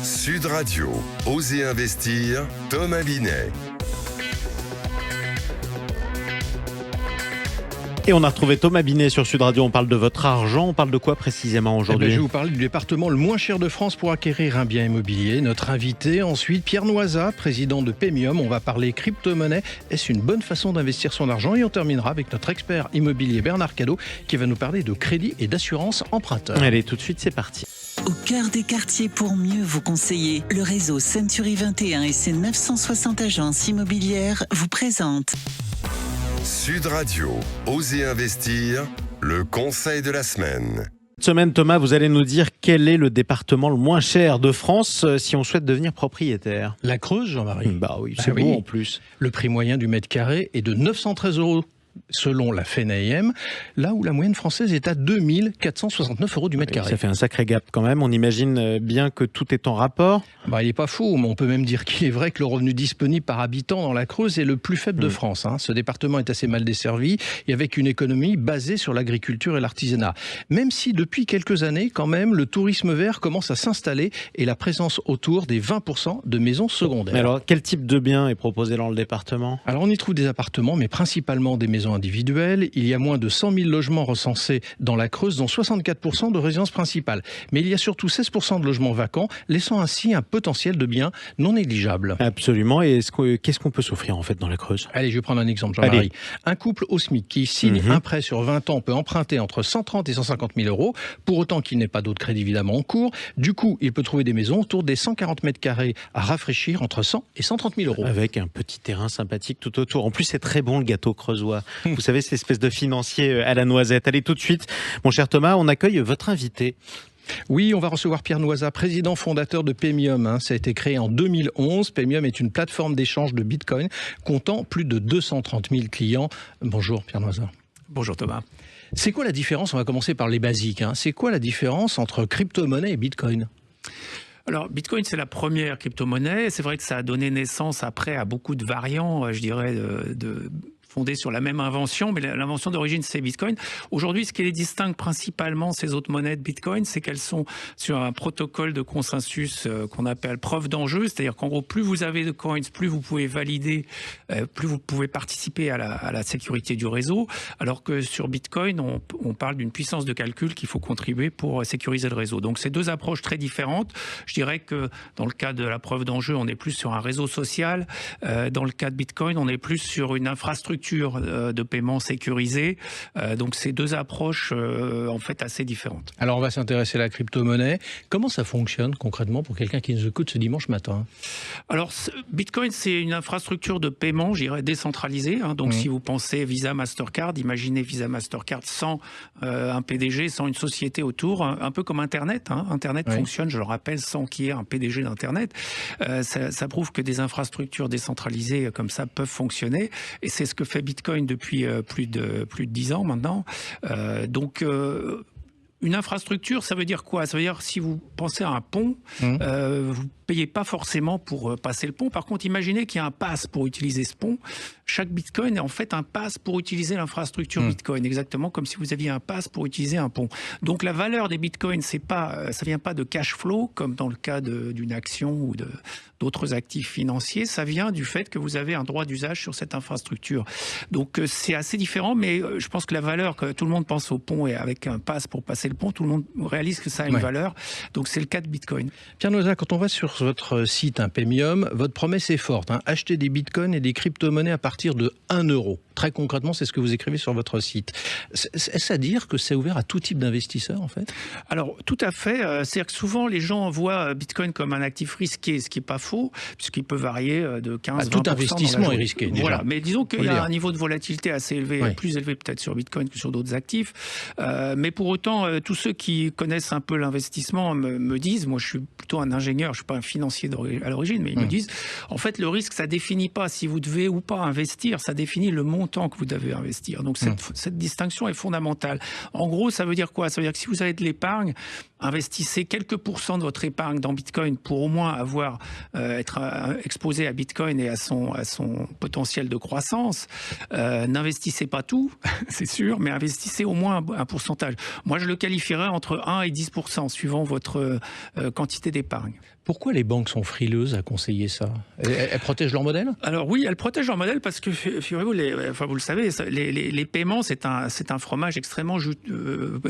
Sud Radio, Osez investir, Thomas Binet. Et on a retrouvé Thomas Binet sur Sud Radio. On parle de votre argent. On parle de quoi précisément aujourd'hui ? Je vais vous parler du département le moins cher de France pour acquérir un bien immobilier. Notre invité ensuite, Pierre Noisat, président de Pemium. On va parler crypto-monnaie. Est-ce une bonne façon d'investir son argent ? Et on terminera avec notre expert immobilier Bernard Cadot qui va nous parler de crédit et d'assurance emprunteur. Allez, tout de suite, c'est parti. Au cœur des quartiers pour mieux vous conseiller, le réseau Century 21 et ses 960 agences immobilières vous présentent Sud Radio, Osez investir, le conseil de la semaine. Cette semaine, Thomas, vous allez nous dire quel est le département le moins cher de France si on souhaite devenir propriétaire. La Creuse, Jean-Marie. Bah oui, c'est beau en plus. Le prix moyen du mètre carré est de 913 € selon la FNAIM, là où la moyenne française est à 2469 € du mètre carré. Ça fait un sacré gap quand même. On imagine bien que tout est en rapport. Il n'est pas faux, mais on peut même dire qu'il est vrai que le revenu disponible par habitant dans la Creuse est le plus faible de France. Ce département est assez mal desservi et avec une économie basée sur l'agriculture et l'artisanat. Même si depuis quelques années, quand même, le tourisme vert commence à s'installer et la présence autour des 20% de maisons secondaires. Mais alors, quel type de bien est proposé dans le département ? Alors, on y trouve des appartements, mais principalement des maisons individuelles. Il y a moins de 100 000 logements recensés dans la Creuse, dont 64% de résidences principales. Mais il y a surtout 16% de logements vacants, laissant ainsi un potentiel de biens non négligeable. Absolument. Et qu'est-ce qu'on peut s'offrir en fait dans la Creuse ? Allez, je vais prendre un exemple, Jean-Marie. Un couple au SMIC qui signe un prêt sur 20 ans peut emprunter entre 130 et 150 000 €, pour autant qu'il n'ait pas d'autres crédits évidemment en cours. Du coup, il peut trouver des maisons autour des 140 mètres carrés à rafraîchir entre 100 et 130 000 €. Avec un petit terrain sympathique tout autour. En plus, c'est très bon le gâteau creusois. Vous savez, cette espèce de financier à la noisette. Allez, tout de suite, mon cher Thomas, on accueille votre invité. Oui, on va recevoir Pierre Noisat, président fondateur de Pemium. Ça a été créé en 2011. Pemium est une plateforme d'échange de Bitcoin comptant plus de 230 000 clients. Bonjour Pierre Noisat. Bonjour Thomas. C'est quoi la différence ? On va commencer par les basiques. C'est quoi la différence entre crypto-monnaie et Bitcoin ? Alors, Bitcoin, c'est la première crypto-monnaie. C'est vrai que ça a donné naissance après à beaucoup de variants, je dirais, fondées sur la même invention, mais l'invention d'origine, c'est Bitcoin. Aujourd'hui, ce qui les distingue principalement, ces autres monnaies de Bitcoin, c'est qu'elles sont sur un protocole de consensus qu'on appelle preuve d'enjeu, c'est-à-dire qu'en gros, plus vous avez de coins, plus vous pouvez valider, plus vous pouvez participer à la sécurité du réseau, alors que sur Bitcoin, on parle d'une puissance de calcul qu'il faut contribuer pour sécuriser le réseau. Donc, c'est deux approches très différentes. Je dirais que dans le cas de la preuve d'enjeu, on est plus sur un réseau social. Dans le cas de Bitcoin, on est plus sur une infrastructure de paiement sécurisée. Donc, c'est deux approches en fait assez différentes. Alors, on va s'intéresser à la crypto-monnaie. Comment ça fonctionne concrètement pour quelqu'un qui nous écoute ce dimanche matin ? Alors, Bitcoin, c'est une infrastructure de paiement, je dirais, décentralisée. Donc, si vous pensez Visa, Mastercard, imaginez Visa, Mastercard sans un PDG, sans une société autour, un peu comme Internet. Internet fonctionne, je le rappelle, sans qu'il y ait un PDG d'Internet. Ça prouve que des infrastructures décentralisées comme ça peuvent fonctionner. Et c'est ce que fait Bitcoin depuis plus de 10 ans maintenant. Une infrastructure, ça veut dire quoi ? Ça veut dire si vous pensez à un pont, vous payez pas forcément pour passer le pont. Par contre, imaginez qu'il y a un pass pour utiliser ce pont. Chaque Bitcoin est en fait un pass pour utiliser l'infrastructure Bitcoin, exactement comme si vous aviez un pass pour utiliser un pont. Donc la valeur des Bitcoins, ça vient pas de cash flow comme dans le cas d'une action ou d'autres actifs financiers. Ça vient du fait que vous avez un droit d'usage sur cette infrastructure. Donc c'est assez différent, mais je pense que la valeur, que tout le monde pense au pont et avec un pass pour passer le pont, tout le monde réalise que ça a une valeur. Donc c'est le cas de Bitcoin. Pierre Noisat, quand on va sur votre site Pemium, votre promesse est forte. Acheter des bitcoins et des crypto-monnaies à partir de 1 €. Très concrètement, c'est ce que vous écrivez sur votre site. Est-ce à dire que c'est ouvert à tout type d'investisseurs, en fait ? Alors, tout à fait. C'est-à-dire que souvent, les gens voient Bitcoin comme un actif risqué, ce qui n'est pas faux, puisqu'il peut varier de 15-20%. Tout investissement est risqué, déjà. Voilà. Mais disons qu'il y a un niveau de volatilité assez élevé, plus élevé peut-être sur Bitcoin que sur d'autres actifs. Mais pour autant, tous ceux qui connaissent un peu l'investissement me disent, moi je suis plutôt un ingénieur, je ne suis pas un financier à l'origine, mais ils me disent, en fait, le risque, ça ne définit pas si vous devez ou pas investir, ça définit le montant que vous devez investir. Donc cette distinction est fondamentale. En gros, ça veut dire quoi ? Ça veut dire que si vous avez de l'épargne, investissez quelques pourcents de votre épargne dans Bitcoin pour au moins être exposé à Bitcoin et à son potentiel de croissance. N'investissez pas tout, c'est sûr, mais investissez au moins un pourcentage. Moi, je le qualifierais entre 1 et 10% suivant votre quantité d'épargne. Pourquoi les banques sont frileuses à conseiller ça ? Elles protègent leur modèle ? Alors oui, elles protègent leur modèle parce que, figurez-vous, vous le savez, les paiements, c'est un fromage extrêmement juteux.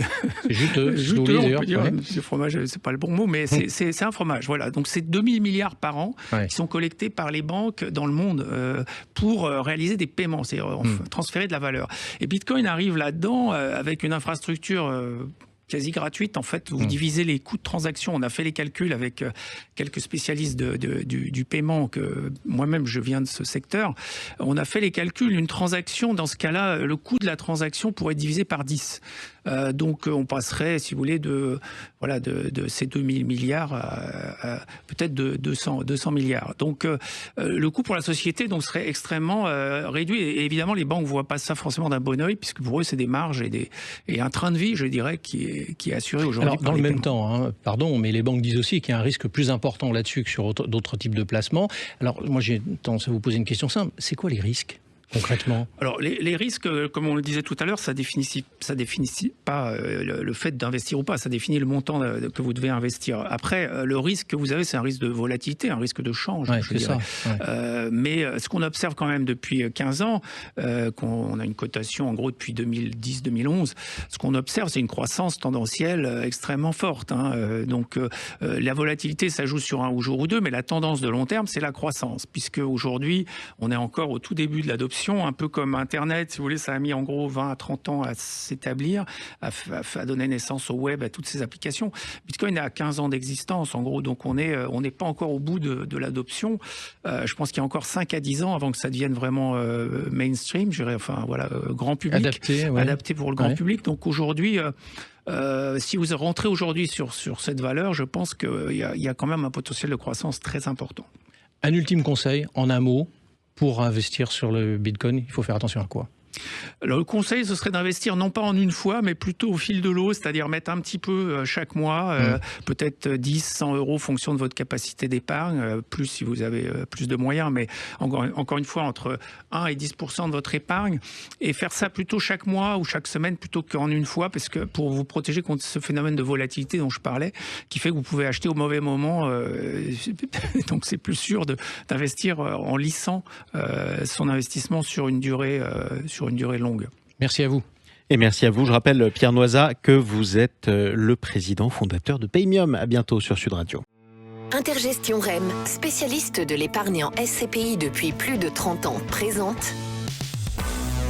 C'est juteux, juteux, on peut dire. Ouais. Ce fromage, c'est pas le bon mot, mais c'est un fromage. Voilà. Donc c'est 2000 milliards par an qui sont collectés par les banques dans le monde pour réaliser des paiements, c'est-à-dire transférer de la valeur. Et Bitcoin arrive là-dedans avec une infrastructure quasi gratuite. En fait, vous divisez les coûts de transaction. On a fait les calculs avec quelques spécialistes du paiement, que moi-même je viens de ce secteur. On a fait les calculs. Une transaction, dans ce cas-là, le coût de la transaction pourrait être divisé par 10. Donc on passerait, si vous voulez, de ces 2000 milliards à peut-être de 200 milliards. Donc le coût pour la société serait extrêmement réduit. Et évidemment, les banques ne voient pas ça forcément d'un bon oeil, puisque pour eux, c'est des marges et un train de vie, je dirais, qui est assuré aujourd'hui. Alors, dans le même temps, pardon, mais les banques disent aussi qu'il y a un risque plus important là-dessus que sur d'autres types de placements. Alors, moi, j'ai tendance à vous poser une question simple. C'est quoi les risques ? Concrètement ? Alors, les risques, comme on le disait tout à l'heure, ça définit pas le fait d'investir ou pas, ça définit le montant que vous devez investir. Après, le risque que vous avez, c'est un risque de volatilité, un risque de change, je dirais. Mais ce qu'on observe quand même depuis 15 ans, qu'on a une cotation en gros depuis 2010-2011, ce qu'on observe, c'est une croissance tendancielle extrêmement forte. Donc, la volatilité, ça joue sur un jour ou deux, mais la tendance de long terme, c'est la croissance, puisque aujourd'hui, on est encore au tout début de l'adoption. Un peu comme Internet, si vous voulez, ça a mis en gros 20 à 30 ans à s'établir, à donner naissance au web, à toutes ces applications. Bitcoin a 15 ans d'existence, en gros, donc on n'est pas encore au bout de l'adoption. Je pense qu'il y a encore 5 à 10 ans avant que ça devienne vraiment mainstream, je dirais, grand public, adapté pour le grand public. Donc aujourd'hui, si vous rentrez aujourd'hui sur cette valeur, je pense qu'il y a quand même un potentiel de croissance très important. Un ultime conseil, en un mot, pour investir sur le Bitcoin, il faut faire attention à quoi ? Alors, le conseil, ce serait d'investir non pas en une fois, mais plutôt au fil de l'eau, c'est-à-dire mettre un petit peu chaque mois, peut-être 10, 100 euros en fonction de votre capacité d'épargne, plus si vous avez plus de moyens, mais encore une fois, entre 1 et 10% de votre épargne, et faire ça plutôt chaque mois ou chaque semaine plutôt qu'en une fois, parce que pour vous protéger contre ce phénomène de volatilité dont je parlais, qui fait que vous pouvez acheter au mauvais moment, donc c'est plus sûr d'investir en lissant son investissement sur une durée longue. Merci à vous. Et merci à vous. Je rappelle, Pierre Noisa, que vous êtes le président fondateur de Paymium. À bientôt sur Sud Radio. Intergestion REM, spécialiste de l'épargne en SCPI depuis plus de 30 ans, présente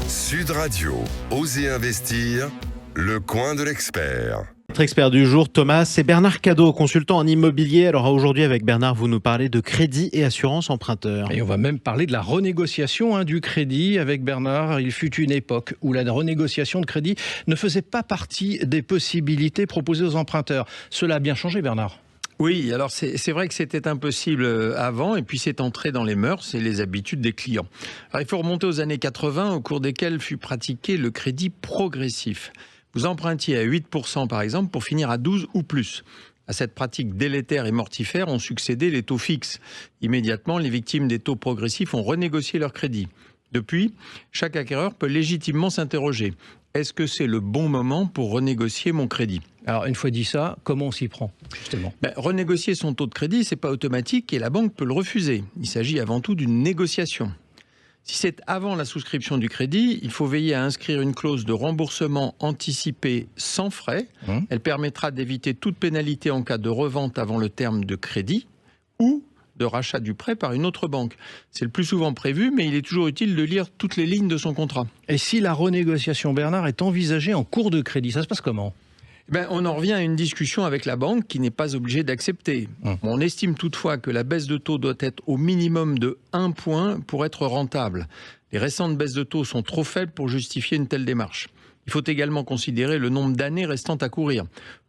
Sud Radio, Osez investir, le coin de l'expert. Notre expert du jour, Thomas, c'est Bernard Cadot, consultant en immobilier. Alors aujourd'hui, avec Bernard, vous nous parlez de crédit et assurance emprunteur. Et on va même parler de la renégociation du crédit. Avec Bernard, il fut une époque où la renégociation de crédit ne faisait pas partie des possibilités proposées aux emprunteurs. Cela a bien changé, Bernard ? Oui, alors c'est vrai que c'était impossible avant, et puis c'est entré dans les mœurs et les habitudes des clients. Alors il faut remonter aux années 80, au cours desquelles fut pratiqué le crédit progressif. Vous empruntiez à 8% par exemple pour finir à 12 ou plus. À cette pratique délétère et mortifère ont succédé les taux fixes. Immédiatement, les victimes des taux progressifs ont renégocié leur crédit. Depuis, chaque acquéreur peut légitimement s'interroger. Est-ce que c'est le bon moment pour renégocier mon crédit ? Alors, une fois dit ça, comment on s'y prend, justement ? Renégocier son taux de crédit, ce n'est pas automatique et la banque peut le refuser. Il s'agit avant tout d'une négociation. Si c'est avant la souscription du crédit, il faut veiller à inscrire une clause de remboursement anticipé sans frais. Elle permettra d'éviter toute pénalité en cas de revente avant le terme de crédit ou de rachat du prêt par une autre banque. C'est le plus souvent prévu, mais il est toujours utile de lire toutes les lignes de son contrat. Et si la renégociation, Bernard, est envisagée en cours de crédit, ça se passe comment ? On en revient à une discussion avec la banque qui n'est pas obligée d'accepter. On estime toutefois que la baisse de taux doit être au minimum de 1 point pour être rentable. Les récentes baisses de taux sont trop faibles pour justifier une telle démarche. Il faut également considérer le nombre d'années restant à courir.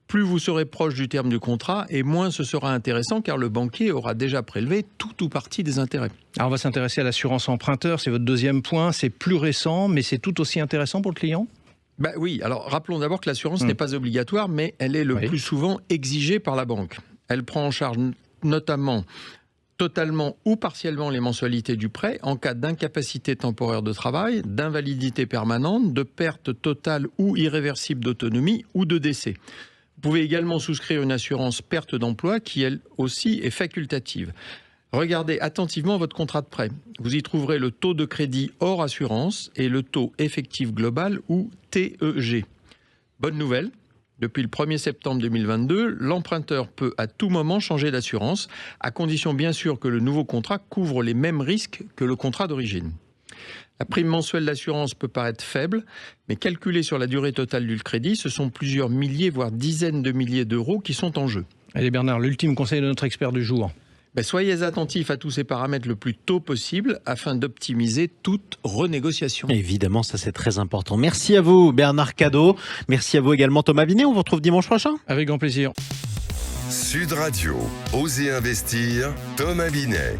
Plus vous serez proche du terme du contrat, et moins ce sera intéressant car le banquier aura déjà prélevé tout ou partie des intérêts. Alors on va s'intéresser à l'assurance emprunteur, c'est votre deuxième point. C'est plus récent, mais c'est tout aussi intéressant pour le client ? Oui, alors rappelons d'abord que l'assurance n'est pas obligatoire, mais elle est le plus souvent exigée par la banque. Elle prend en charge notamment totalement ou partiellement les mensualités du prêt en cas d'incapacité temporaire de travail, d'invalidité permanente, de perte totale ou irréversible d'autonomie ou de décès. Vous pouvez également souscrire une assurance perte d'emploi qui, elle aussi, est facultative. Regardez attentivement votre contrat de prêt. Vous y trouverez le taux de crédit hors assurance et le taux effectif global ou TEG. Bonne nouvelle, depuis le 1er septembre 2022, l'emprunteur peut à tout moment changer d'assurance, à condition bien sûr que le nouveau contrat couvre les mêmes risques que le contrat d'origine. La prime mensuelle d'assurance peut paraître faible, mais calculée sur la durée totale du crédit, ce sont plusieurs milliers, voire dizaines de milliers d'euros qui sont en jeu. Allez Bernard, l'ultime conseil de notre expert du jour. Soyez attentifs à tous ces paramètres le plus tôt possible afin d'optimiser toute renégociation. Évidemment, ça c'est très important. Merci à vous Bernard Cadot. Merci à vous également Thomas Binet. On vous retrouve dimanche prochain. Avec grand plaisir. Sud Radio, Osez investir, Thomas Binet.